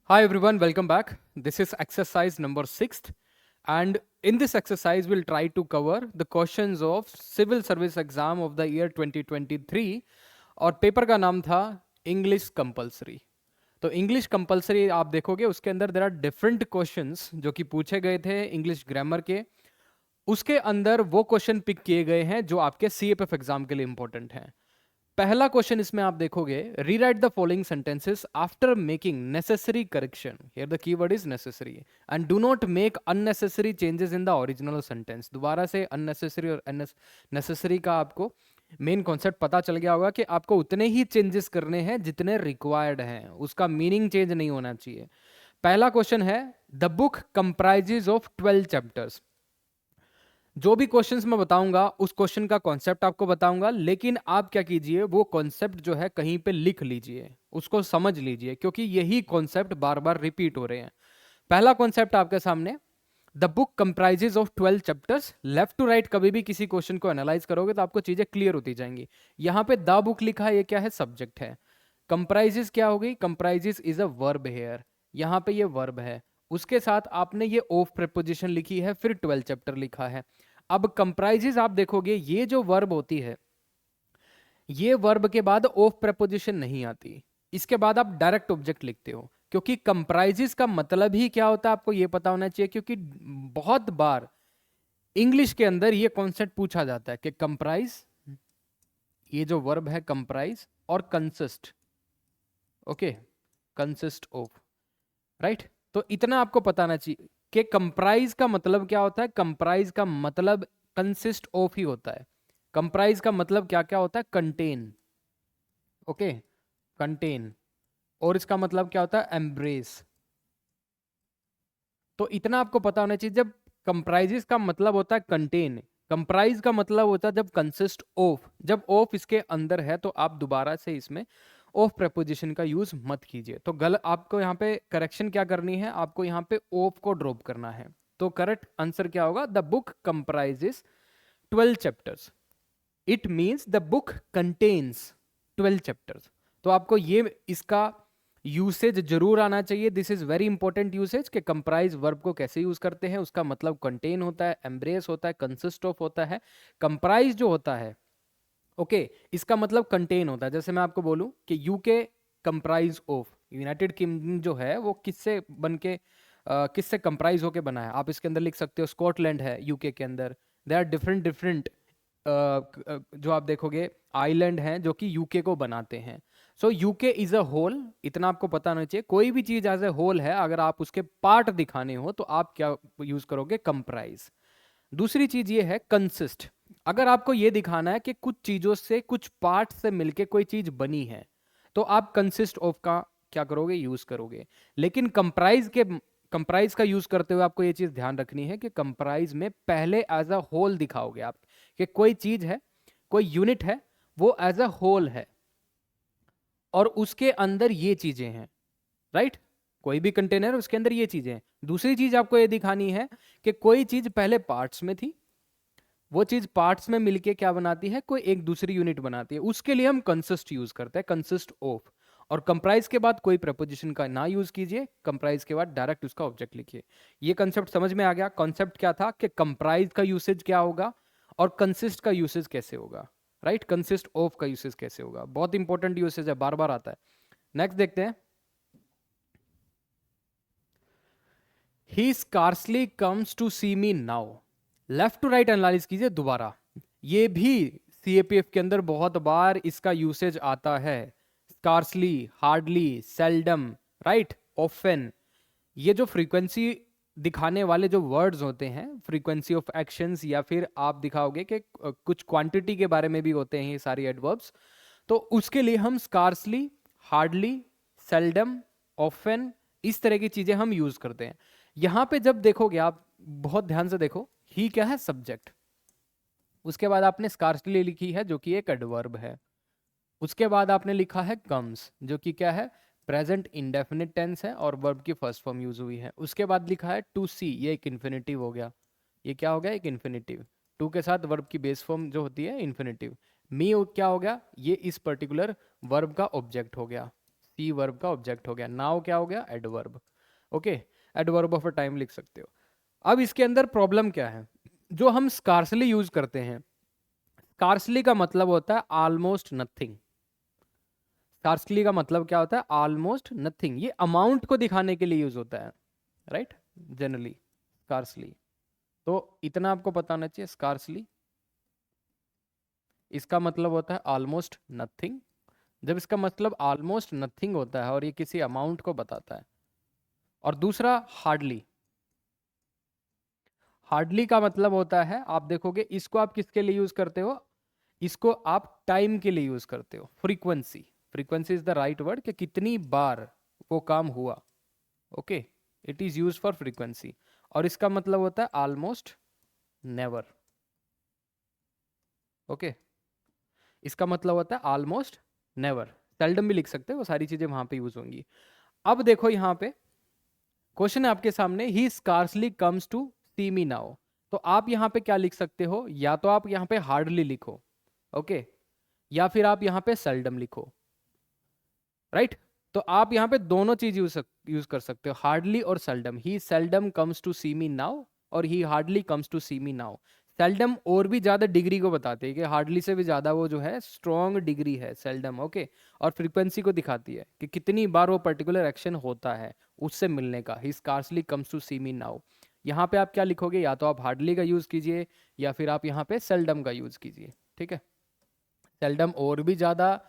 Hi everyone, welcome back. This is exercise number 6th, and in this exercise we'll try to cover the questions of civil service exam of the year 2023 और paper का नाम था English compulsory. तो English compulsory आप देखोगे उसके अंदर there are different questions जो कि पूछे गए थे इंग्लिश ग्रामर के। उसके अंदर वो क्वेश्चन पिक किए गए हैं जो आपके सीएपीएफ एग्जाम के लिए इंपॉर्टेंट हैं। पहला क्वेश्चन इसमें आप देखोगे, rewrite the following sentences after making necessary correction. Here the keyword is necessary and do not make unnecessary changes in the original sentence. दोबारा से अननेसेसरी और नेसेसरी का आपको मेन कॉन्सेप्ट पता चल गया होगा कि आपको उतने ही चेंजेस करने हैं जितने रिक्वायर्ड हैं, उसका मीनिंग चेंज नहीं होना चाहिए। पहला क्वेश्चन है, the book comprises of 12 chapters. जो भी क्वेश्चंस मैं बताऊंगा उस क्वेश्चन का कॉन्सेप्ट आपको बताऊंगा, लेकिन आप क्या कीजिए, वो कॉन्सेप्ट जो है कहीं पे लिख लीजिए, उसको समझ लीजिए, क्योंकि यही कॉन्सेप्ट बार बार रिपीट हो रहे हैं। पहला कॉन्सेप्ट आपके सामने, the book comprises of 12 chapters. Left to right कभी भी किसी क्वेश्चन को एनालाइज करोगे तो आपको चीजें क्लियर होती जाएंगी। यहां पे द बुक लिखा है, ये क्या है? सब्जेक्ट है। कंप्राइजेज क्या हो गई? Comprises is a verb here, यहां पे ये वर्ब है। उसके साथ आपने ये ऑफ प्रेपोजिशन लिखी है, फिर 12 चैप्टर लिखा है। अब कंप्राइजेज आप देखोगे, ये जो वर्ब होती है, ये वर्ब के बाद ऑफ प्रेपोजिशन नहीं आती, इसके बाद आप डायरेक्ट ऑब्जेक्ट लिखते हो, क्योंकि कंप्राइजेज का मतलब ही क्या होता है आपको ये पता होना चाहिए। क्योंकि बहुत बार इंग्लिश के अंदर ये कॉन्सेप्ट पूछा जाता है कि कंप्राइज, ये जो वर्ब है कंप्राइज और consist, okay, consist of, right. तो इतना आपको पता होना चाहिए कि कंप्राइज का मतलब क्या होता है। कंप्राइज का मतलब कंसिस्ट ऑफ ही होता है। कंप्राइज का मतलब क्या क्या होता है? Contain, okay, contain. और इसका मतलब क्या होता है? एम्ब्रेस। तो इतना आपको पता होना चाहिए। जब कंप्राइजेस का मतलब होता है कंटेन, कंप्राइज का मतलब होता है जब कंसिस्ट ऑफ, जब ऑफ इसके अंदर है तो आप दोबारा से इसमें ऑफ प्रेपोजिशन का यूज मत कीजिए। तो गलत, आपको यहाँ पे करेक्शन क्या करनी है, आपको यहाँ पे ऑफ को ड्रॉप करना है। तो करेक्ट आंसर क्या होगा? The book comprises 12 chapters. It means the book contains 12 chapters. तो आपको ये इसका यूसेज जरूर आना चाहिए। This is very important usage कि कंप्राइज वर्ब को कैसे यूज करते हैं। उसका मतलब कंटेन होता है, एम्ब्रेस होता है, कंसिस्ट ऑफ होता है। कंप्राइज जो होता है, ओके, इसका मतलब कंटेन होता है। जैसे मैं आपको बोलूं कि UK comprise of, United kingdom जो है वो किससे बन के किससे कंप्राइज होके बना है। आप इसके अंदर लिख सकते हो स्कॉटलैंड है यूके के अंदर। दे आर डिफरेंट डिफरेंट जो आप देखोगे आइलैंड हैं जो कि यूके को बनाते हैं। So UK is a whole, इतना आपको पता होना चाहिए। कोई भी चीज एज ए होल है, अगर आप उसके पार्ट दिखाने हो तो आप क्या यूज करोगे? कंप्राइज। दूसरी चीज ये है कंसिस्ट। अगर आपको ये दिखाना है कि कुछ चीजों से, कुछ पार्ट से मिलके कोई चीज बनी है, तो आप कंसिस्ट ऑफ का क्या करोगे? यूज करोगे। लेकिन कंप्राइज का यूज करते हुए आपको ये चीज ध्यान रखनी है कि कंप्राइज में पहले एज अ होल दिखाओगे आप, कि कोई चीज है, कोई यूनिट है, वो एज अ होल है और उसके अंदर ये चीजें हैं, राइट। कोई भी कंटेनर, उसके अंदर ये चीजें हैं। दूसरी चीज आपको ये दिखानी है कि कोई चीज पहले पार्ट्स में थी, वो चीज पार्ट्स में मिलके क्या बनाती है? कोई एक दूसरी यूनिट बनाती है। उसके लिए हम कंसिस्ट यूज करते हैं, कंसिस्ट ऑफ। और कंप्राइज के बाद कोई प्रपोजिशन का ना यूज कीजिए, कंप्राइज के बाद डायरेक्ट उसका ऑब्जेक्ट लिखिए। ये कंसेप्ट समझ में आ गया? कॉन्सेप्ट क्या था कि कंप्राइज का यूसेज क्या होगा और कंसिस्ट का यूसेज कैसे होगा, राइट। कंसिस्ट ऑफ का यूसेज कैसे होगा, बहुत इंपॉर्टेंट यूसेज है, बार बार आता है। नेक्स्ट देखते हैं, he scarcely comes to see me now. Left to right analyse कीजिए दोबारा। ये भी सीएपीएफ के अंदर बहुत बार इसका यूसेज आता है। Scarcely, hardly, seldom, right, often. ये जो फ्रीक्वेंसी दिखाने वाले जो वर्ड्स होते हैं, फ्रीक्वेंसी ऑफ एक्शंस, या फिर आप दिखाओगे कि कुछ क्वांटिटी के बारे में भी होते हैं ये सारी एडवर्ब्स। तो उसके लिए हम स्कार्सली, हार्डली, सेल्डम, ऑफन, इस तरह की चीजें हम यूज करते हैं। यहां पे जब देखोगे आप, बहुत ध्यान से देखो, ही क्या है? सब्जेक्ट। उसके बाद आपने स्कार्सली लिखी है जो कि एक एडवर्ब है। उसके बाद आपने लिखा है कम्स, जो कि क्या है? प्रेजेंट इंडेफिनिट टेंस है और वर्ब की फर्स्ट फॉर्म यूज हुई है। उसके बाद लिखा है टू सी, ये एक इन्फिनिटिव हो गया। ये क्या हो गया? एक इन्फिनिटिव। टू के साथ वर्ब की बेस फॉर्म जो होती है इन्फिनिटिव। मी क्या हो गया? ये इस पर्टिकुलर वर्ब का ऑब्जेक्ट हो गया। सी वर्ब का ऑब्जेक्ट हो गया। नाउ क्या हो गया? Adverb. Okay, adverb of a time लिख सकते हो। अब इसके अंदर प्रॉब्लम क्या है? जो हम स्कार्सली यूज करते हैं, स्कार्सली का मतलब होता है ऑलमोस्ट नथिंग। स्कार्सली का मतलब क्या होता है? Almost nothing. ये अमाउंट को दिखाने के लिए यूज होता है, राइट? जनरली स्कार्सली, तो इतना आपको पता होना चाहिए। स्कार्सली इसका मतलब होता है ऑलमोस्ट नथिंग। जब इसका मतलब ऑलमोस्ट नथिंग होता है और ये किसी अमाउंट को बताता है। और दूसरा हार्डली, हार्डली का मतलब होता है, आप देखोगे इसको आप किसके लिए यूज करते हो? इसको आप टाइम के लिए यूज करते हो। Frequency, frequency is the right word, कि कितनी बार वो काम हुआ। Okay, it is use for frequency. और इसका मतलब होता है ऑलमोस्ट नेवर। ओके, इसका मतलब होता है ऑलमोस्ट नेवर। सेल्डम भी लिख सकते हो, वो सारी चीजें वहां पे यूज होंगी। अब देखो यहां पे क्वेश्चन है आपके सामने, he scarcely comes to see me now. तो आप यहां पे क्या लिख सकते हो? या तो आप यहां पे हार्डली लिखो, ओके, या फिर आप यहां पे सेल्डम लिखो, राइट? तो आप यहां पे दोनों चीज यूज कर सकते हो, हार्डली और seldom. He seldom comes to see me now और he hardly comes to see me now. Seldom और भी ज्यादा डिग्री को बताते हैं, कि हार्डली से भी ज्यादा वो जो है स्ट्रॉन्ग डिग्री है सेल्डम। ओके, और फ्रीक्वेंसी को दिखाती है कि कितनी बार वो पर्टिकुलर एक्शन होता है उससे मिलने का। He scarcely comes to see me now. यहाँ पे आप क्या लिखोगे? या तो आप हार्डली का यूज कीजिए या फिर आप यहाँ पे सेल्डम का यूज कीजिए, ठीक है? सेल्डम और भी ज्यादा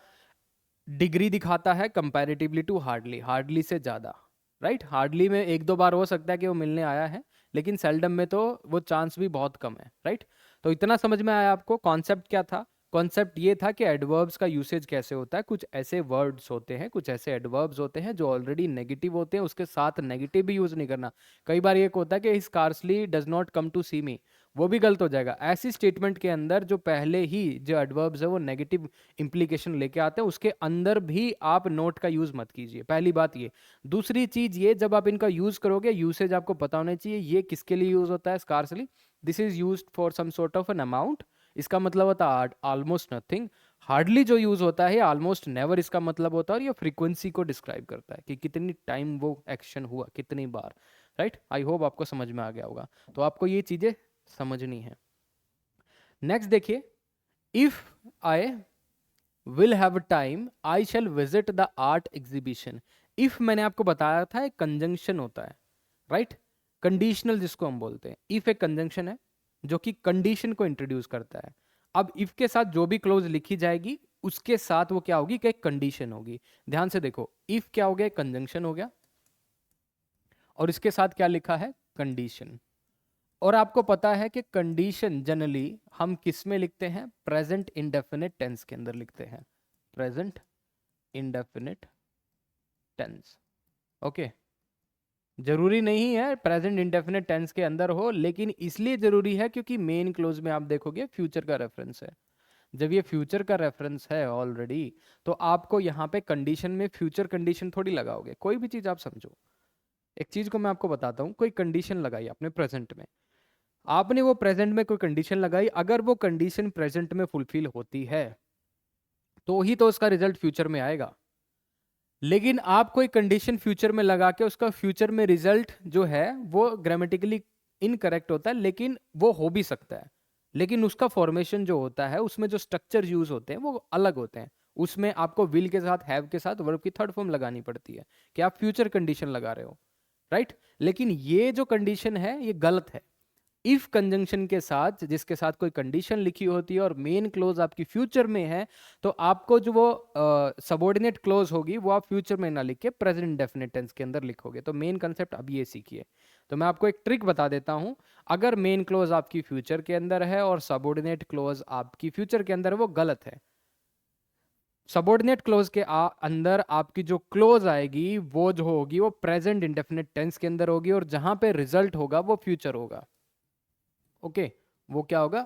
डिग्री दिखाता है कंपैरेटिवली टू हार्डली, हार्डली से ज्यादा, राइट? हार्डली में एक दो बार हो सकता है कि वो मिलने आया है, लेकिन सेल्डम में तो वो चांस भी बहुत कम है, राइट? तो इतना समझ में आया आपको? कॉन्सेप्ट क्या था? कॉन्सेप्ट ये था कि एडवर्ब्स का यूसेज कैसे होता है। कुछ ऐसे वर्ड्स होते हैं, कुछ ऐसे एडवर्ब्स होते हैं जो ऑलरेडी नेगेटिव होते हैं, उसके साथ नेगेटिव भी यूज नहीं करना। कई बार ये होता है कि scarcely does not come to see me, वो भी गलत हो जाएगा। ऐसी स्टेटमेंट के अंदर जो पहले ही जो एडवर्ब्स है वो नेगेटिव इंप्लीकेशन लेके आते हैं, उसके अंदर भी आप नोट का यूज मत कीजिए। पहली बात ये। दूसरी चीज ये, जब आप इनका यूज करोगे, यूसेज आपको पता होना चाहिए ये किसके लिए यूज होता है। Scarcely, this is used for some sort of an amount, इसका मतलब होता है ऑलमोस्ट नथिंग। हार्डली जो यूज होता है ऑलमोस्ट नेवर, इसका मतलब होता है, और ये फ्रीक्वेंसी को डिस्क्राइब करता है कि कितनी टाइम वो एक्शन हुआ, कितनी बार, राइट? आई होप आपको समझ में आ गया होगा। तो आपको ये चीजें समझनी है। नेक्स्ट देखिए, if I will have time I shall visit the art exhibition. If मैंने आपको बताया था एक कंजंक्शन होता है, राइट? कंडीशनल जिसको हम बोलते हैं। इफ एक कंजंक्शन है जो कि कंडीशन को इंट्रोड्यूस करता है। अब इफ के साथ जो भी क्लोज लिखी जाएगी उसके साथ वो क्या होगी? कि एक कंडीशन होगी। ध्यान से देखो, इफ क्या हो गया? कंजंक्शन हो गया, और इसके साथ क्या लिखा है? कंडीशन। और आपको पता है कि कंडीशन जनरली हम किस में लिखते हैं? प्रेजेंट इंडेफिनिट टेंस के अंदर लिखते हैं। Present indefinite tense, okay. जरूरी नहीं है प्रेजेंट इंडेफिनिट टेंस के अंदर हो, लेकिन इसलिए जरूरी है क्योंकि मेन क्लोज में आप देखोगे फ्यूचर का रेफरेंस है। जब ये फ्यूचर का रेफरेंस है ऑलरेडी, तो आपको यहाँ पे कंडीशन में फ्यूचर कंडीशन थोड़ी लगाओगे। कोई भी चीज आप समझो, एक चीज को मैं आपको बताता हूँ। कोई कंडीशन लगाई आपने प्रेजेंट में, आपने वो प्रेजेंट में कोई कंडीशन लगाई, अगर वो कंडीशन प्रेजेंट में फुलफिल होती है तो ही तो उसका रिजल्ट फ्यूचर में आएगा। लेकिन आप कोई कंडीशन फ्यूचर में लगा के उसका फ्यूचर में रिजल्ट जो है वो ग्रामेटिकली इनकरेक्ट होता है, लेकिन वो हो भी सकता है। लेकिन उसका फॉर्मेशन जो होता है, उसमें जो स्ट्रक्चर यूज होते हैं वो अलग होते हैं। उसमें आपको विल के साथ, हैव के साथ वर्ब की थर्ड फॉर्म लगानी पड़ती है कि आप फ्यूचर कंडीशन लगा रहे हो, राइट? लेकिन ये जो कंडीशन है ये गलत है। इफ कंजंक्शन के साथ, जिसके साथ कोई कंडीशन लिखी होती है और मेन क्लोज आपकी फ्यूचर में है, तो आपको जो वो सबऑर्डिनेट क्लोज होगी वो आप फ्यूचर में ना लिख के प्रेजेंट इंडेफिनिट टेंस के अंदर लिखोगे। तो मेन कंसेप्ट अब ये सीखिए। तो मैं आपको एक ट्रिक बता देता हूं। अगर मेन क्लोज आपकी फ्यूचर के अंदर है और सबऑर्डिनेट क्लोज आपकी फ्यूचर के अंदर है, वो गलत है। सबऑर्डिनेट क्लोज के अंदर आपकी जो क्लोज आएगी वो जो होगी वो प्रेजेंट इंडेफिनिट टेंस के अंदर होगी, और जहां पे रिजल्ट होगा वो फ्यूचर होगा। ओके, वो क्या होगा?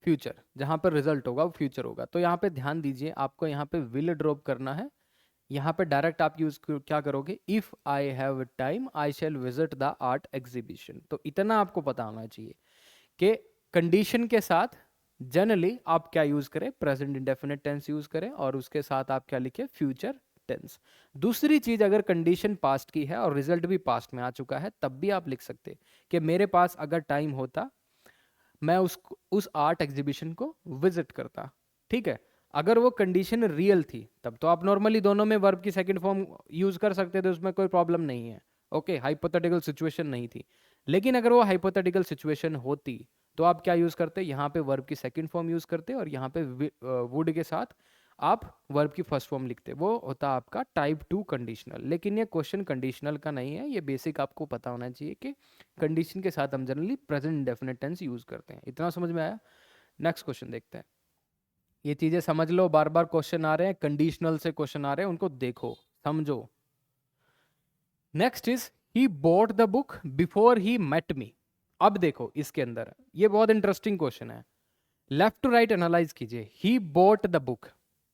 फ्यूचर। जहां पर रिजल्ट होगा वो फ्यूचर होगा। तो यहाँ पे ध्यान दीजिए, आपको यहाँ पे विल ड्रॉप करना है। यहाँ पे डायरेक्ट आप यूज क्या करोगे? If I have time I shall visit the art exhibition. तो इतना आपको पता होना चाहिए कि कंडीशन के साथ जनरली आप क्या यूज करें? प्रेजेंट इंडेफिनिट टेंस यूज करें, और उसके साथ आप क्या लिखे? Future tense. दूसरी चीज, अगर कंडीशन पास्ट की है और रिजल्ट भी पास्ट में आ चुका है, तब भी आप लिख सकते कि मेरे पास अगर टाइम होता मैं उस आर्ट एग्जीबिशन को विजिट करता। ठीक है, अगर वो कंडीशन रियल थी तब तो आप नॉर्मली दोनों में वर्ब की सेकंड फॉर्म यूज कर सकते थे, उसमें कोई प्रॉब्लम नहीं है। ओके, हाइपोथेटिकल सिचुएशन नहीं थी। लेकिन अगर वो हाइपोथेटिकल सिचुएशन होती तो आप क्या यूज करते, यहाँ पे वर्ब की सेकंड फॉर्म यूज करते और यहाँ पे वुड के साथ आप वर्ब की फर्स्ट फॉर्म लिखते, वो होता आपका टाइप 2 कंडीशनल। लेकिन ये क्वेश्चन कंडीशनल का नहीं है, ये बेसिक आपको पता होना चाहिए कि कंडीशन के साथ हम generally present indefinite tense use करते हैं। इतना समझ में आया? नेक्स्ट क्वेश्चन देखते हैं। ये चीजें समझ लो, बार बार क्वेश्चन आ रहे हैं, कंडीशनल से क्वेश्चन आ रहे हैं, उनको देखो समझो। Next is he bought the book before he met me. अब देखो इसके अंदर ये बहुत इंटरेस्टिंग क्वेश्चन है, लेफ्ट टू राइट एनालाइज कीजिए। ही बॉट द बुक,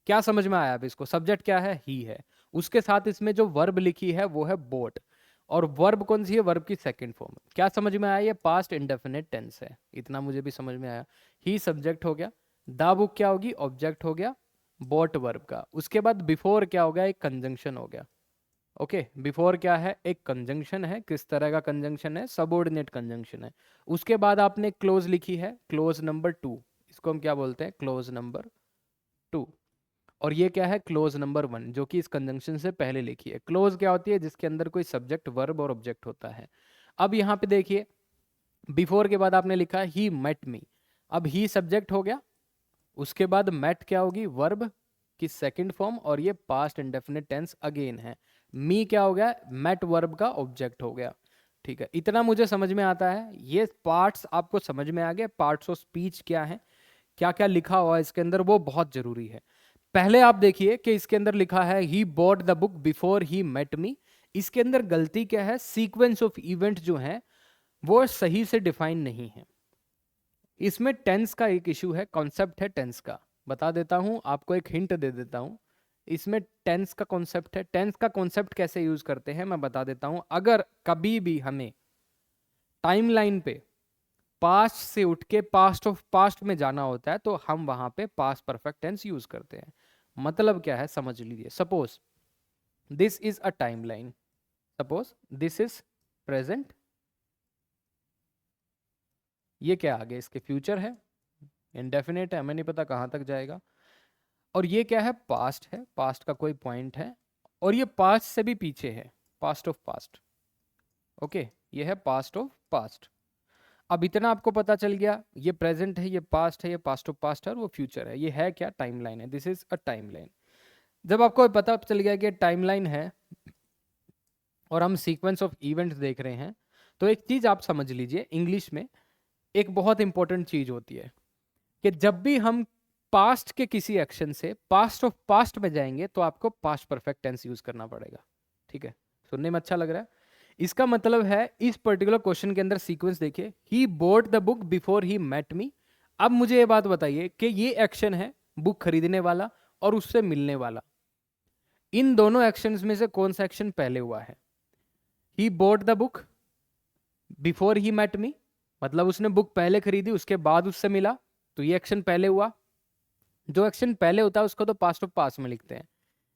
क्या समझ में आया? अब इसको सब्जेक्ट क्या है? ही है, उसके साथ इसमें जो वर्ब लिखी है वो है बॉट, और वर्ब कौन सी है? वर्ब की सेकंड फॉर्म। क्या समझ में आया? ये पास्ट इंडेफिनिट टेंस है, इतना मुझे भी समझ में आया। ही सब्जेक्ट हो गया, द बुक क्या होगी? ऑब्जेक्ट हो गया बॉट वर्ब का। उसके बाद बिफोर क्या हो गया? एक कंजंक्शन हो गया। ओके, बिफोर क्या है? एक कंजंक्शन है। किस तरह का कंजंक्शन है? सबऑर्डिनेट कंजंक्शन है। उसके बाद आपने क्लोज लिखी है, क्लोज नंबर 2, इसको हम क्या बोलते हैं? Close number 2। और ये क्या है? क्लोज नंबर 1, जो कि इस कंजंक्शन से पहले लिखी है। क्लोज क्या होती है? जिसके अंदर कोई सब्जेक्ट, वर्ब और ऑब्जेक्ट होता है। अब यहाँ पे देखिए, बिफोर के बाद आपने लिखा ही मेट मी। अब ही सब्जेक्ट हो गया, उसके बाद मेट क्या होगी? वर्ब की सेकंड फॉर्म, और ये पास्ट इंडेफिनिट टेंस अगेन है। मी क्या हो गया? मेट वर्ब का ऑब्जेक्ट हो गया। ठीक है, इतना मुझे समझ में आता है। ये पार्ट्स आपको समझ में आ गए। पार्ट्स ऑफ स्पीच क्या है, क्या क्या लिखा हुआ है इसके अंदर, वो बहुत जरूरी है। पहले आप देखिए कि इसके अंदर लिखा है he bought the book before he met me. इसके अंदर गलती क्या है? सीक्वेंस ऑफ इवेंट जो है वो सही से डिफाइन नहीं है। इसमें टेंस का एक इशू है, कॉन्सेप्ट है टेंस का। बता देता हूं आपको, एक हिंट दे देता हूं। इसमें टेंस का कॉन्सेप्ट है। टेंस का कॉन्सेप्ट कैसे यूज करते हैं मैं बता देता हूं। अगर कभी भी हमें टाइमलाइन पे पास्ट से उठ के पास्ट ऑफ पास्ट में जाना होता है तो हम वहां पे पास्ट परफेक्ट टेंस यूज करते हैं। मतलब क्या है समझ लीजिए। Suppose this is a timeline, suppose this is present, ये क्या आगे इसके फ्यूचर है, इंडेफिनेट है, हमें नहीं पता कहां तक जाएगा। और ये क्या है? पास्ट है, पास्ट का कोई पॉइंट है, और ये पास्ट से भी पीछे है, पास्ट ऑफ पास्ट। ओके, ये है पास्ट ऑफ पास्ट। अब इतना आपको पता चल गया, ये प्रेजेंट है, ये पास्ट है, ये पास्ट ऑफ पास्ट है, और वो फ्यूचर है। ये है क्या? टाइमलाइन है। This is a timeline. जब आपको पता चल गया कि टाइमलाइन है और हम सीक्वेंस ऑफ इवेंट्स देख रहे हैं, तो एक चीज आप समझ लीजिए, इंग्लिश में एक बहुत इंपॉर्टेंट चीज होती है कि जब भी हम पास्ट के किसी एक्शन से पास्ट ऑफ पास्ट में जाएंगे तो आपको पास्ट परफेक्ट टेंस यूज करना पड़ेगा। ठीक है, सुनने में अच्छा लग रहा है? इसका मतलब है इस पर्टिकुलर क्वेश्चन के अंदर सीक्वेंस देखिए, he bought the book before he met me. अब मुझे ये बात बताइए कि ये एक्शन है बुक खरीदने वाला और उससे मिलने वाला, इन दोनों एक्शंस में से कौन सा एक्शन पहले हुआ है? He bought the book before he met me, मतलब उसने बुक पहले खरीदी, उसके बाद उससे मिला, तो ये एक्शन पहले हुआ। जो एक्शन पहले होता है उसको तो पास्ट ऑफ पास्ट में लिखते हैं।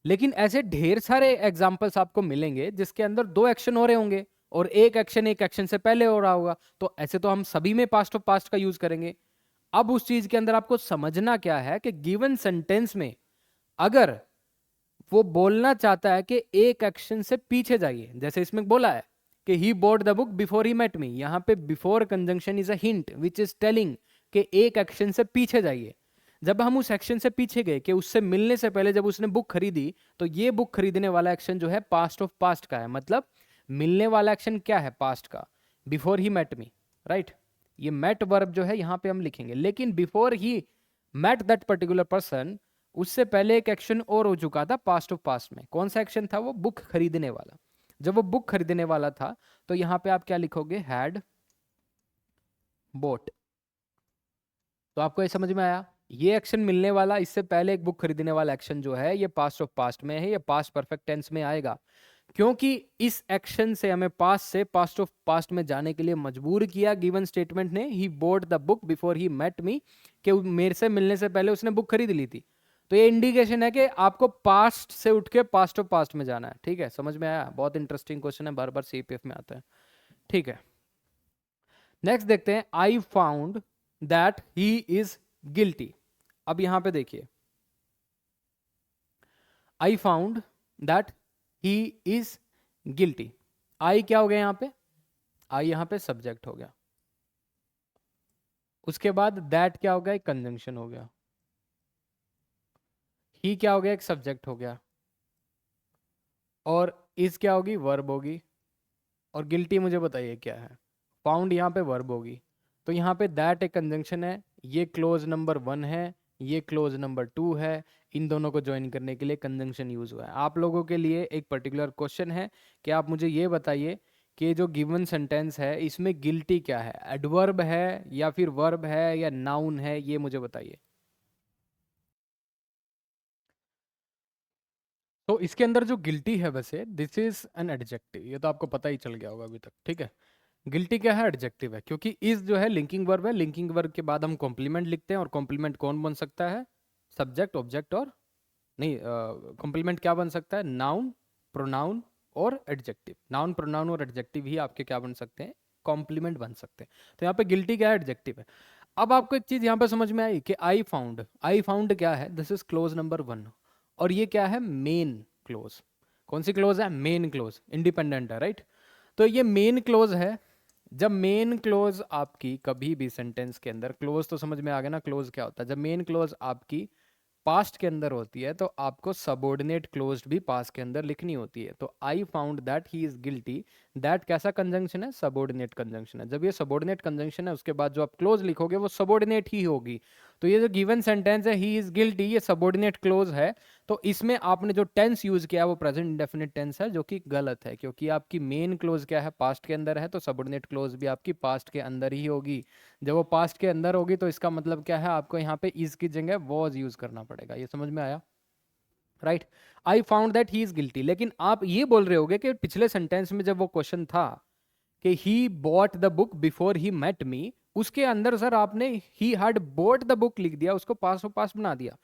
लेकिन ऐसे ढेर सारे एग्जाम्पल्स आपको मिलेंगे जिसके अंदर दो एक्शन हो रहे होंगे और एक एक्शन से पहले हो रहा होगा, तो ऐसे तो हम सभी में पास्ट ऑफ पास्ट का यूज करेंगे। अब उस चीज के अंदर आपको समझना क्या है कि गिवन सेंटेंस में अगर वो बोलना चाहता है कि एक एक्शन से पीछे जाइए, जैसे इसमें बोला है कि he bought the book before he met me, यहां पे before conjunction is a hint which is telling कि एक एक्शन से पीछे जाइए। जब हम उस एक्शन से पीछे गए कि उससे मिलने से पहले जब उसने बुक खरीदी, तो ये बुक खरीदने वाला एक्शन जो है पास्ट ऑफ पास्ट का है। मतलब मिलने वाला एक्शन क्या है? पास्ट का, before he met me, right. ये मेट वर्ब जो है यहां पे हम लिखेंगे, लेकिन before he met that particular person, उससे पहले एक एक्शन और हो चुका था पास्ट ऑफ पास्ट में। कौन सा एक्शन था वो? बुक खरीदने वाला। जब वो बुक खरीदने वाला था तो यहां पे आप क्या लिखोगे? Had boat. तो आपको ये समझ में आया? ये एक्शन मिलने वाला, इससे पहले एक बुक खरीदने वाला एक्शन जो है ये पास्ट ऑफ पास्ट में है, ये पास्ट परफेक्ट टेंस में आएगा, क्योंकि इस एक्शन से हमें पास्ट से पास्ट ऑफ पास्ट में जाने के लिए मजबूर किया गिवन स्टेटमेंट ने, he bought the book before he met me, कि मेरे से मिलने से पहले उसने बुक खरीद ली थी। तो ये इंडिकेशन है कि आपको पास्ट से उठ के पास्ट ऑफ पास्ट में जाना है। ठीक है, समझ में आया? बहुत इंटरेस्टिंग क्वेश्चन है, बार बार सीपीएफ में आता है। ठीक है, नेक्स्ट देखते हैं, I found that he is guilty. अब यहां पे देखिए, I found that he is guilty. I क्या हो गया यहां पे? आई यहां पे सब्जेक्ट हो गया। उसके बाद दैट क्या हो गया? एक कंजंक्शन हो गया। ही क्या हो गया? एक सब्जेक्ट हो गया। और इज क्या होगी? वर्ब होगी। और गिल्टी मुझे बताइए क्या है? फाउंड यहाँ पे वर्ब होगी। तो यहाँ पे दैट एक कंजंक्शन है, ये क्लोज नंबर 1 है, ये क्लोज नंबर 2 है। इन दोनों को ज्वाइन करने के लिए कंजंक्शन यूज हुआ है। आप लोगों के लिए एक पर्टिकुलर क्वेश्चन है कि आप मुझे ये बताइए कि जो गिवन सेंटेंस है इसमें गिल्टी क्या है? एडवर्ब है या फिर वर्ब है या नाउन है? ये मुझे बताइए। तो इसके अंदर जो गिल्टी है, वैसे दिस इज एन एडजेक्टिव, ये तो आपको पता ही चल गया होगा अभी तक। ठीक है, गिल्टी क्या है? एडजेक्टिव है, क्योंकि इस जो है लिंकिंग वर्ब है। लिंकिंग वर्ब के बाद हम कॉम्प्लीमेंट लिखते हैं, और कॉम्प्लीमेंट कौन बन सकता है? सब्जेक्ट, ऑब्जेक्ट, और नहीं, कॉम्प्लीमेंट क्या बन सकता है? नाउन, प्रोनाउन और एडजेक्टिव। नाउन, प्रोनाउन और एडजेक्टिव ही आपके क्या बन सकते हैं? कॉम्प्लीमेंट बन सकते हैं। तो यहाँ पे गिल्टी क्या है? एडजेक्टिव है। अब आपको एक चीज यहाँ पे समझ में आई कि आई फाउंड, आई फाउंड क्या है? दिस इज क्लोज नंबर 1, और ये क्या है? Main close. कौन सी क्लोज है? मेन क्लोज, इंडिपेंडेंट है, राइट? तो ये मेन क्लोज है। जब मेन क्लोज आपकी कभी भी सेंटेंस के अंदर, क्लोज तो समझ में आ गया ना क्लोज क्या होता है? जब मेन क्लोज आपकी पास्ट के अंदर होती है तो आपको सबऑर्डिनेट क्लोज्ड भी पास्ट के अंदर लिखनी होती है। तो आई found that he is guilty, that कैसा कंजंक्शन है? सबऑर्डिनेट कंजंक्शन है। जब ये सबऑर्डिनेट कंजंक्शन है, उसके बाद जो आप क्लोज लिखोगे वो सबऑर्डिनेट ही होगी। तो ये जो गिवन सेंटेंस है ही इज गिल्टी, ये सबऑर्डिनेट क्लोज है। तो इसमें आपने जो टेंस यूज किया वो प्रेजेंट इंडेफिनिट टेंस है, जो कि गलत है, क्योंकि आपकी मेन क्लोज क्या है? पास्ट के अंदर है, तो सबऑर्डिनेट क्लोज भी आपकी पास्ट के अंदर ही होगी। जब वो पास्ट के अंदर होगी तो इसका मतलब क्या है? आपको यहाँ पे इज की जगह वॉज यूज करना पड़ेगा। ये समझ में आया? Right, I found that he is guilty. लेकिन आप ये बोल रहे होगे कि पिछले सेंटेंस में जब वो क्वेश्चन था कि he bought the book before he met me, उसके अंदर सर आपने he had bought the book लिख दिया, उसको पास्ट ऑफ पास्ट बना दिया,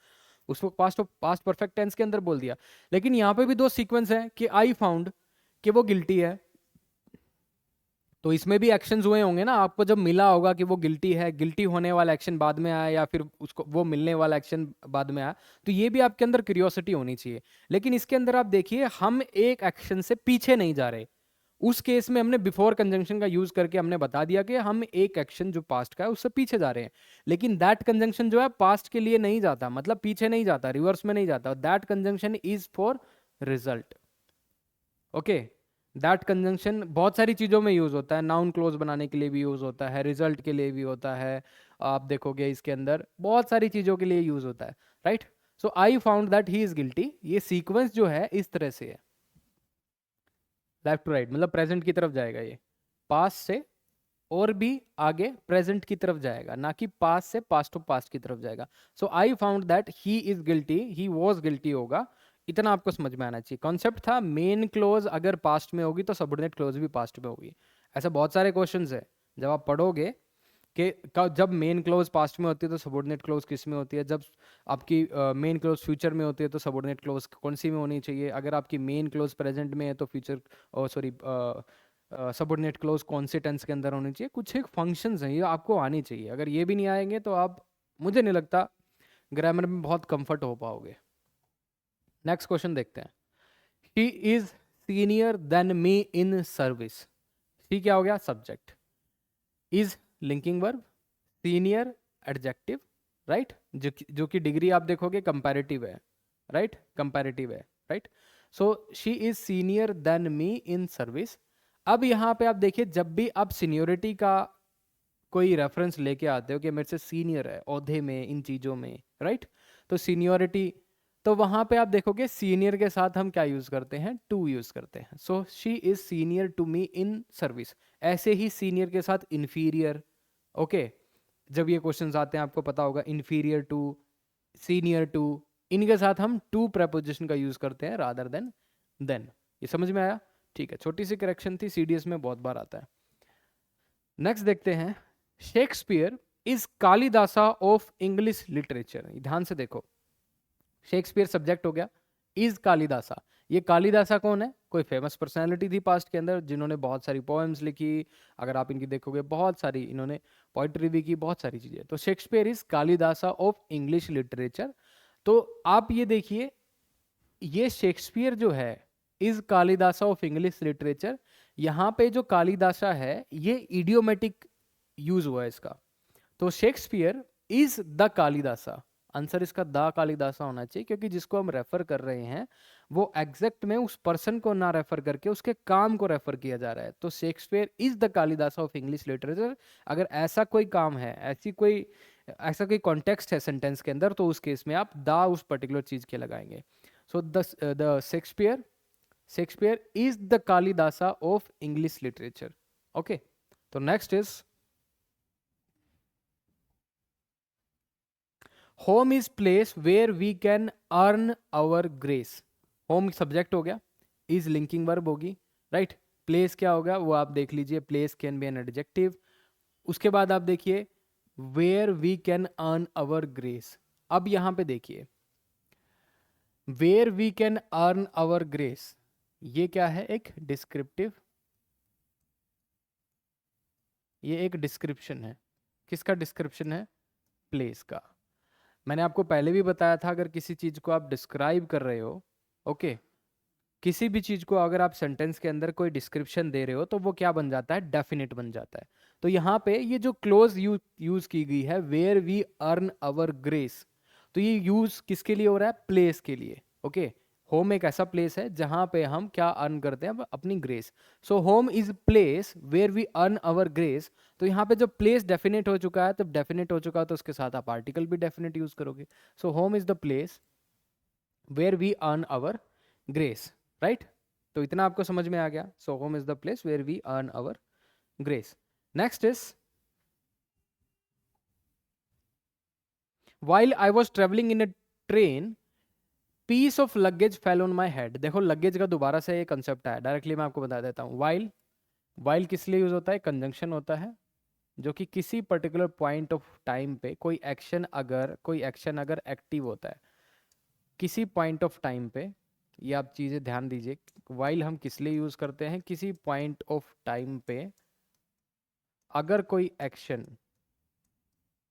उसको past of past perfect tense के अंदर बोल दिया। लेकिन यहाँ पे भी दो सीक्वेंस है कि आई फाउंड कि वो गिल्टी है, तो इसमें भी एक्शंस हुए होंगे ना। आपको जब मिला होगा कि वो गिल्टी है, गिल्टी होने वाला एक्शन बाद में आया या फिर उसको वो मिलने वाला एक्शन बाद में आया, तो ये भी आपके अंदर क्यूरियोसिटी होनी चाहिए। लेकिन इसके अंदर आप देखिए, हम एक एक्शन से पीछे नहीं जा रहे। उस केस में हमने बिफोर कंजंक्शन का यूज करके हमने बता दिया कि हम एक एक्शन जो पास्ट का है उससे पीछे जा रहे हैं। लेकिन दैट कंजंक्शन जो है पास्ट के लिए नहीं जाता, मतलब पीछे नहीं जाता, रिवर्स में नहीं जाता। That conjunction is for result. Okay, that conjunction बहुत सारी चीज़ों में यूज़ होता है। नाउन क्लोज बनाने के लिए भी यूज़ होता है, रिजल्ट के लिए भी होता है। आप देखोगे इसके अंदर बहुत सारी चीज़ों के लिए यूज़ होता है, right? So I found that he is guilty, ये सीक्वेंस जो है इस तरह से है, लेफ्ट टू राइट, मतलब प्रेजेंट की तरफ जाएगा ये, पास्ट से और भी आगे प्रेजेंट की तरफ जाएगा, ना कि पास्ट से पास्ट ऑफ पास्ट की तरफ जाएगा। So I found that he is guilty, he was guilty होगा। इतना आपको समझ में आना चाहिए। कॉन्सेप्ट था मेन क्लोज अगर पास्ट में होगी तो सबऑर्डिनेट क्लोज भी पास्ट में होगी। ऐसे बहुत सारे क्वेश्चंस है, जब आप पढ़ोगे कि जब मेन क्लोज पास्ट में होती है तो सबऑर्डिनेट क्लोज किस में होती है, जब आपकी मेन क्लोज फ्यूचर में होती है तो सबऑर्डिनेट क्लोज कौन सी में होनी चाहिए, अगर आपकी मेन क्लोज प्रेजेंट में है तो फ्यूचर सॉरी सबऑर्डिनेट क्लोज कौन से टेंस के अंदर होनी चाहिए। कुछ एक फंक्शंस हैं, ये आपको आनी चाहिए। अगर ये भी नहीं आएंगे तो आप, मुझे नहीं लगता ग्रामर में बहुत कंफर्ट हो पाओगे। नेक्स्ट क्वेश्चन देखते हैं। He is senior than me in service. He क्या हो गया? Subject, is linking verb, senior adjective, right? जो कि डिग्री आप देखोगे कंपैरेटिव है, राइट? कंपैरेटिव है, right? So she is senior than me in service. अब यहाँ पे आप देखिए, जब भी आप सीनियोरिटी का कोई रेफरेंस लेके आते हो कि मेरे से सीनियर है ओहदे में, इन चीज़ों में, राइट? तो सीनियोरिटी, तो वहां पे आप देखोगे सीनियर के साथ हम क्या यूज करते हैं? टू यूज करते हैं। So she is senior to me in service. ऐसे ही सीनियर के साथ इन्फीरियर, ओके? जब ये क्वेश्चंस आते हैं आपको पता होगा, इन्फीरियर टू, सीनियर टू, इनके साथ हम टू प्रपोजिशन का यूज करते हैं रादर देन देन। ये समझ में आया? ठीक है, छोटी सी करेक्शन थी, सीडीएस में बहुत बार आता है। नेक्स्ट देखते हैं, Shakespeare is Kalidasa of English literature. ध्यान से देखो, शेक्सपियर सब्जेक्ट हो गया। इज कालिदासा, ये कालिदासा कौन है? कोई फेमस पर्सनालिटी थी पास्ट के अंदर जिन्होंने बहुत सारी पोएम्स लिखी, अगर आप इनकी देखोगे बहुत सारी इन्होंने पोइट्री भी की, बहुत सारी चीजें। तो Shakespeare is Kalidasa of English literature. तो आप ये देखिए, ये शेक्सपियर जो है is Kalidasa of English literature, यहाँ पे जो कालिदासा है ये इडियोमेटिक यूज हुआ है इसका। तो Shakespeare is the Kalidasa, answer इसका द कालिदासा होना चाहिए, क्योंकि जिसको हम रेफर कर रहे हैं वो एग्जैक्ट में उस पर्सन को ना रेफर करके उसके काम को रेफर किया जा रहा है। तो Shakespeare is the Kalidasa of English literature. अगर ऐसा कोई काम है, ऐसा कोई कॉन्टेक्स्ट है सेंटेंस के अंदर, तो उस केस में आप द उस पर्टिकुलर चीज के लगाएंगे। So the Shakespeare is the Kalidasa of English literature. Okay, तो next is home is place where we can earn our grace. Home subject हो गया, इज लिंकिंग वर्ब होगी, राइट। प्लेस क्या होगा वो आप देख लीजिए, place can be an adjective. उसके बाद आप देखिए where we can earn our grace. अब यहां पे देखिए where we can earn our grace, ये क्या है? एक डिस्क्रिप्टिव, ये एक डिस्क्रिप्शन है। किसका डिस्क्रिप्शन है? प्लेस का। मैंने आपको पहले भी बताया था, अगर किसी चीज को आप डिस्क्राइब कर रहे हो, ओके, किसी भी चीज को अगर आप सेंटेंस के अंदर कोई डिस्क्रिप्शन दे रहे हो तो वो क्या बन जाता है? डेफिनेट बन जाता है। तो यहाँ पे ये जो क्लोज यूज की गई है, where we earn our grace, तो ये यूज किसके लिए हो रहा है? प्लेस के लिए। ओके, होम एक ऐसा प्लेस है जहां पे हम क्या अर्न करते हैं? अपनी grace. So home is place where we earn our grace. तो यहाँ पे जब प्लेस डेफिनेट हो चुका है, तब डेफिनेट हो चुका है तो उसके साथ आप आर्टिकल भी डेफिनेट यूज करोगे। So home is the place where we earn our grace, right. तो इतना आपको समझ में आ गया। So home is the place where we earn our grace. Next is while I was traveling in a train, piece of luggage fell on my head। देखो luggage का दोबारा से ये कंसेप्ट है, डायरेक्टली मैं आपको बता देता हूँ। while किस लिए यूज होता है? कंजंक्शन होता है जो कि किसी पर्टिकुलर पॉइंट ऑफ टाइम पे कोई एक्शन अगर एक्टिव होता है किसी पॉइंट ऑफ टाइम पे, ये आप चीज़ें ध्यान दीजिए। while हम किस लिए यूज करते हैं? किसी पॉइंट ऑफ टाइम पे अगर कोई एक्शन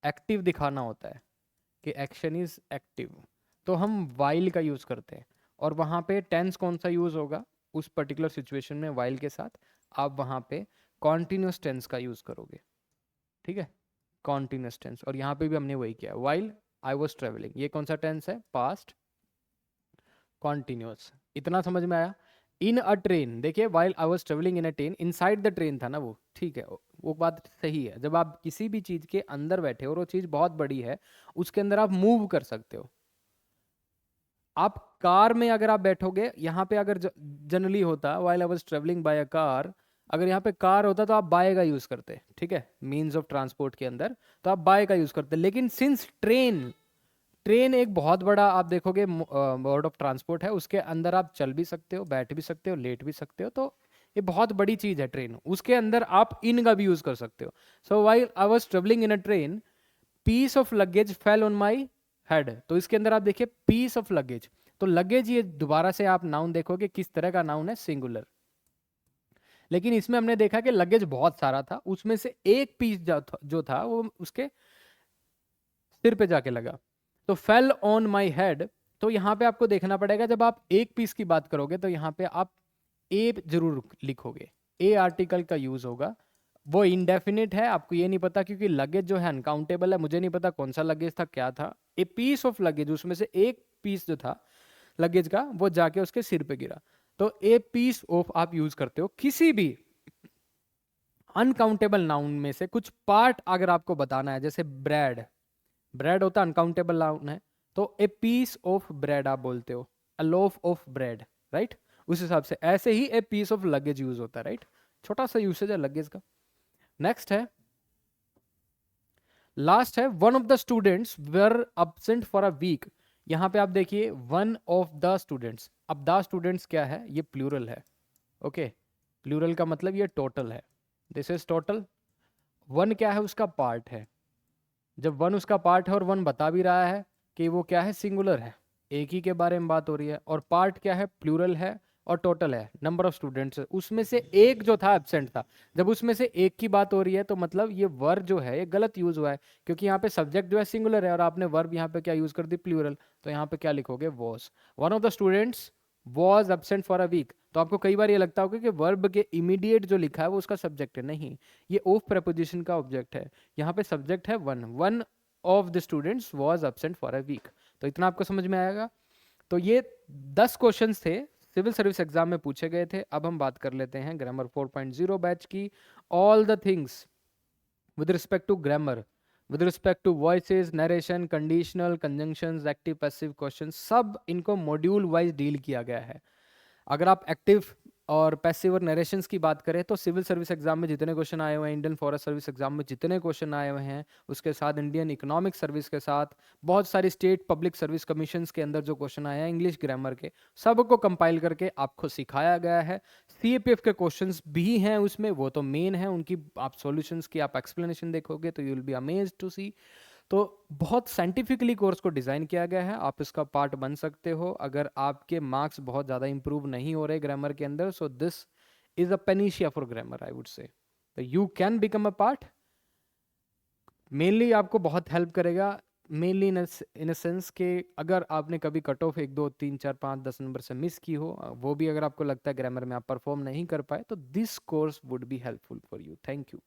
एक्टिव दिखाना होता है कि एक्शन इज एक्टिव, तो हम वाइल का यूज करते हैं। और वहां पे टेंस कौन सा यूज होगा उस पर्टिकुलर सिचुएशन में? वाइल के साथ आप वहां पे कॉन्टिन्यूस टेंस का यूज करोगे, ठीक है, कॉन्टिन्यूस टेंस। और यहाँ पे भी हमने वही किया, वाइल आई वॉज ट्रेवलिंग, ये कौन सा टेंस है? Past continuous. इतना समझ में आया? इन अ ट्रेन, देखिए while I was travelling in a train, inside the train था ना वो, ठीक है, वो बात सही है। जब आप किसी भी चीज के अंदर बैठे हो और वो चीज बहुत बड़ी है, उसके अंदर आप मूव कर सकते हो। आप कार में अगर आप बैठोगे, यहाँ पे अगर जनरली होता while I was travelling bye a car, अगर यहाँ पे कार होता तो आप बाय का यूज करते, ठीक है, मीन्स ऑफ ट्रांसपोर्ट के अंदर तो आप बाय का यूज करते। लेकिन सिंस ट्रेन एक बहुत बड़ा आप देखोगे मोड ऑफ ट्रांसपोर्ट है, उसके अंदर आप चल भी सकते हो, बैठ भी सकते हो, लेट भी सकते हो, तो ये बहुत बड़ी चीज है ट्रेन, उसके अंदर आप इन का भी यूज कर सकते हो। So while I was travelling in a train, piece of luggage fell on my head, तो इसके अंदर आप देखिए पीस ऑफ लगेज, तो लगेज ये दोबारा से आप नाउन देखोगे किस तरह का नाउन है? सिंगुलर। लेकिन इसमें हमने देखा कि लगेज बहुत सारा था, उसमें से एक पीस जो था वो उसके सिर पे जाके लगा, तो फेल ऑन माई हेड। तो यहाँ पे आपको देखना पड़ेगा, जब आप एक पीस की बात करोगे तो यहाँ पे आप ए जरूर लिखोगे, ए आर्टिकल का यूज होगा। वो इनडेफिनिट है, आपको ये नहीं पता क्योंकि लगेज जो है अनकाउंटेबल है, मुझे नहीं पता कौन सा लगेज था, क्या था। ए पीस ऑफ लगेज, उसमें से एक पीस जो था लगेज का वो जाके उसके सिर पे गिरा। तो ए पीस ऑफ आप यूज करते हो किसी भी अनकाउंटेबल नाउन में से कुछ पार्ट अगर आपको बताना है, जैसे ब्रेड, ब्रेड होता है अनकाउंटेबल नाउन है, तो ए पीस ऑफ ब्रेड आप बोलते हो, a loaf of bread, right. उस हिसाब से ऐसे ही a piece of luggage use होता है, राइट। छोटा सा यूसेज है लगेज का। नेक्स्ट है, लास्ट है, one of the students were absent for a week. यहां पे आप देखिए वन ऑफ द स्टूडेंट्स, अब द स्टूडेंट्स क्या है? ये प्लूरल है, ओके, प्लूरल का मतलब ये टोटल है, दिस इज टोटल। वन क्या है? उसका पार्ट है। जब वन उसका पार्ट है और वन बता भी रहा है कि वो क्या है? सिंगुलर है, एक ही के बारे में बात हो रही है, और पार्ट क्या है, प्लूरल है, और टोटल है, नंबर ऑफ स्टूडेंट्स है। उसमें से एक जो था एब्सेंट था। जब उसमें से एक की बात हो रही है तो मतलब ये वर्ब जो है ये गलत यूज हुआ है, क्योंकि यहाँ पे सब्जेक्ट जो है सिंगुलर है और आपने वर्ब यहाँ पे क्या यूज कर दी, प्लूरल। तो यहाँ पे क्या लिखोगे, was. One of the students was absent for a week. तो आपको कई बार ये लगता होगा कि वर्ब के इमीडिएट जो लिखा है वो उसका सब्जेक्ट है, नहीं, ये ऑफ प्रेपोजिशन का ऑब्जेक्ट है। यहाँ पे सब्जेक्ट है one of the students was absent for a week. तो इतना आपको समझ में आएगा। तो ये 10 क्वेश्चंस थे, सिविल सर्विस एग्जाम में पूछे गए थे। अब हम बात कर लेते हैं ग्रामर 4.0 बैच की। All the things with respect to grammar, with respect to voices, narration, conditional, conjunctions, active passive question, सब इनको मॉड्यूल वाइज डील किया गया है। अगर आप एक्टिव और पैसिव और नरेशंस की बात करें तो सिविल सर्विस एग्जाम में जितने क्वेश्चन आए हुए हैं, इंडियन फॉरेस्ट सर्विस एग्जाम में जितने क्वेश्चन आए हुए हैं, उसके साथ इंडियन इकोनॉमिक सर्विस के साथ बहुत सारी स्टेट पब्लिक सर्विस कमीशंस के अंदर जो क्वेश्चन आए हैं इंग्लिश ग्रामर के, सबको कंपाइल करके आपको सिखाया गया है। सीएपीएफ के क्वेश्चंस भी हैं उसमें, वो तो मेन है, उनकी आप सॉल्यूशंस की आप एक्सप्लेनेशन देखोगे तो you will be amazed to see. तो बहुत साइंटिफिकली कोर्स को डिज़ाइन किया गया है, आप इसका पार्ट बन सकते हो अगर आपके मार्क्स बहुत ज़्यादा इंप्रूव नहीं हो रहे ग्रामर के अंदर। So this is a panacea for grammar, I would say. तो you can become a part. Mainly आपको बहुत हेल्प करेगा, मेनली इन अ सेंस के अगर आपने कभी कट ऑफ 1 2 3 4 5 10 नंबर से मिस की हो, वो भी अगर आपको लगता है ग्रामर में आप परफॉर्म नहीं कर पाए, तो this course would be helpful for you. Thank you.